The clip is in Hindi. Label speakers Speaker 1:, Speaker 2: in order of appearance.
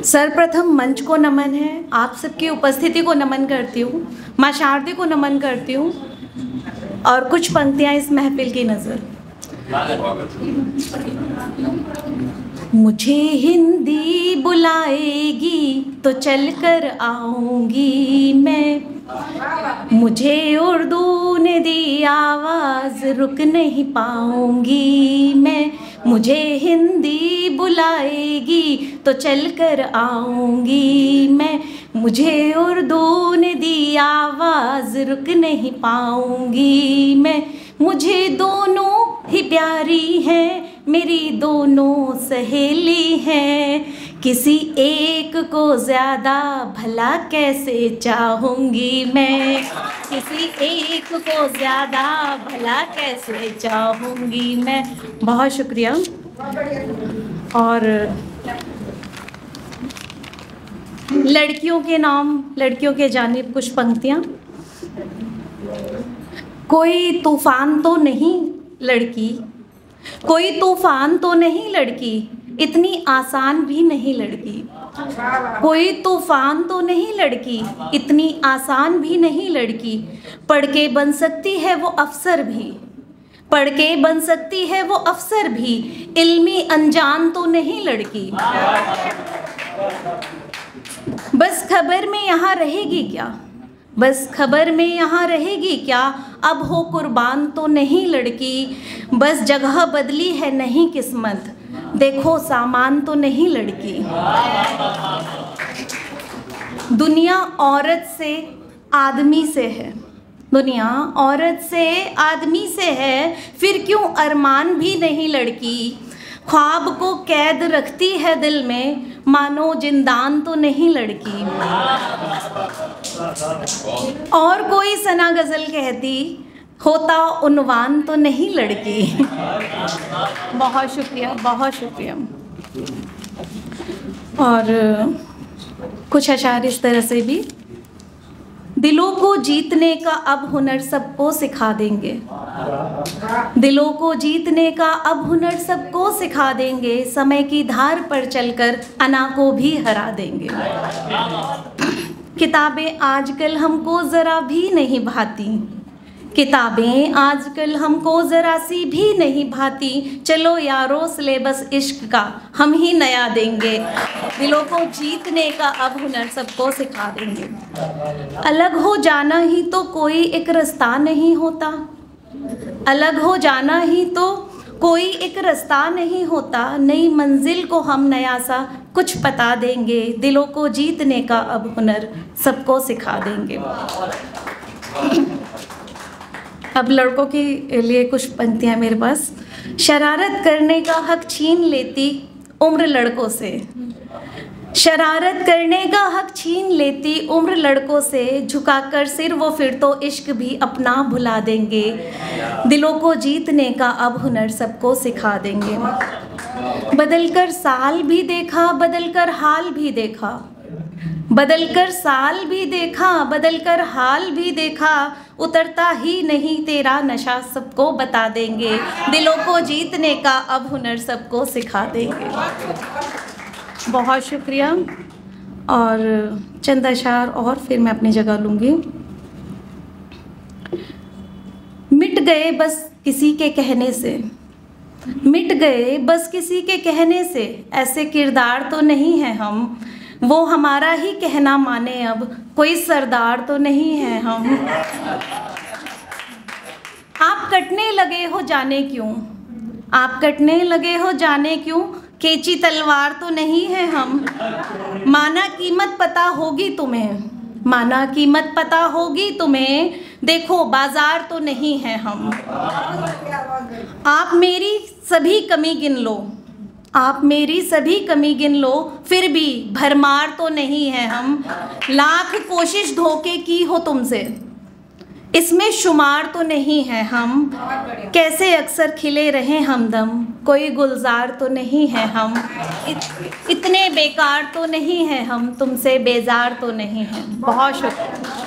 Speaker 1: सर्वप्रथम मंच को नमन है, आप सबकी उपस्थिति को नमन करती हूँ, माँ शारदे को नमन करती हूँ और कुछ पंक्तियाँ इस महफिल की नज़र। मुझे हिंदी बुलाएगी तो चल कर आऊँगी मैं, मुझे उर्दू ने दी आवाज़ रुक नहीं पाऊँगी मैं, मुझे हिंदी बुलाएगी तो चल कर आऊँगी मैं, मुझे उर्दू ने दी आवाज़ रुक नहीं पाऊँगी मैं, मुझे दोनों ही प्यारी हैं, मेरी दोनों सहेली हैं, किसी एक को ज़्यादा भला कैसे चाहूँगी मैं, किसी एक को ज़्यादा भला कैसे चाहूँगी मैं। बहुत शुक्रिया। और लड़कियों के नाम, लड़कियों के जानिब कुछ पंक्तियाँ। कोई तूफ़ान तो नहीं लड़की, कोई तूफ़ान तो नहीं लड़की, इतनी आसान भी नहीं लड़की, कोई तूफ़ान तो नहीं लड़की, इतनी आसान भी नहीं लड़की, पढ़ के बन सकती है वो अफसर भी, पढ़ के बन सकती है वो अफसर भी, इल्मी अनजान तो नहीं लड़की, बस खबर में यहाँ रहेगी क्या, बस खबर में यहाँ रहेगी क्या, अब हो कुर्बान तो नहीं लड़की, बस जगह बदली है नहीं किस्मत, देखो सामान तो नहीं लड़की। दुनिया औरत से आदमी से है, दुनिया औरत से आदमी से है, फिर क्यों अरमान भी नहीं लड़की, ख्वाब को कैद रखती है दिल में, मानो जिंदान तो नहीं लड़की। और कोई सना गज़ल कहती, होता उन्वान तो नहीं लड़की। बहुत शुक्रिया, बहुत शुक्रिया। और कुछ अशार इस तरह से भी। दिलों को जीतने का अब हुनर सबको सिखा देंगे, दिलों को जीतने का अब हुनर सबको सिखा देंगे, समय की धार पर चलकर अना को भी हरा देंगे। किताबें आजकल हमको ज़रा भी नहीं भाती, किताबें आजकल हमको ज़रा सी भी नहीं भाती, चलो यारो सिलेबस इश्क का हम ही नया देंगे, दिलों को जीतने का अब हुनर सबको सिखा देंगे। अलग हो जाना ही तो कोई एक रास्ता नहीं होता, अलग हो जाना ही तो कोई एक रास्ता नहीं होता, नई मंजिल को हम नया सा कुछ बता देंगे, दिलों को जीतने का अब हुनर सबको सिखा देंगे। अब लड़कों के लिए कुछ पंक्तियाँ मेरे पास। शरारत करने का हक छीन लेती उम्र लड़कों से, शरारत करने का हक छीन लेती उम्र लड़कों से, झुकाकर सिर वो फिर तो इश्क भी अपना भुला देंगे, दिलों को जीतने का अब हुनर सबको सिखा देंगे। बदलकर साल भी देखा, बदलकर हाल भी देखा, बदलकर साल भी देखा, बदलकर हाल भी देखा, उतरता ही नहीं तेरा नशा सबको बता देंगे, दिलों को जीतने का अब हुनर सबको सिखा देंगे। बहुत शुक्रिया। और चंद अशार और फिर मैं अपनी जगह लूँगी। मिट गए बस किसी के कहने से, मिट गए बस किसी के कहने से, ऐसे किरदार तो नहीं है हम, वो हमारा ही कहना माने अब, कोई सरदार तो नहीं है हम। आप कटने लगे हो जाने क्यों, आप कटने लगे हो जाने क्यों, केची तलवार तो नहीं है हम, माना कीमत पता होगी तुम्हें, माना कीमत पता होगी तुम्हें, देखो बाजार तो नहीं है हम। आप मेरी सभी कमी गिन लो, आप मेरी सभी कमी गिन लो, फिर भी भरमार तो नहीं है हम, लाख कोशिश धोखे की हो तुमसे, इसमें शुमार तो नहीं है हम, कैसे अक्सर खिले रहे हमदम, कोई गुलजार तो नहीं है हम, इतने बेकार तो नहीं है हम, तुमसे बेजार तो नहीं है। बहुत शुक्रिया।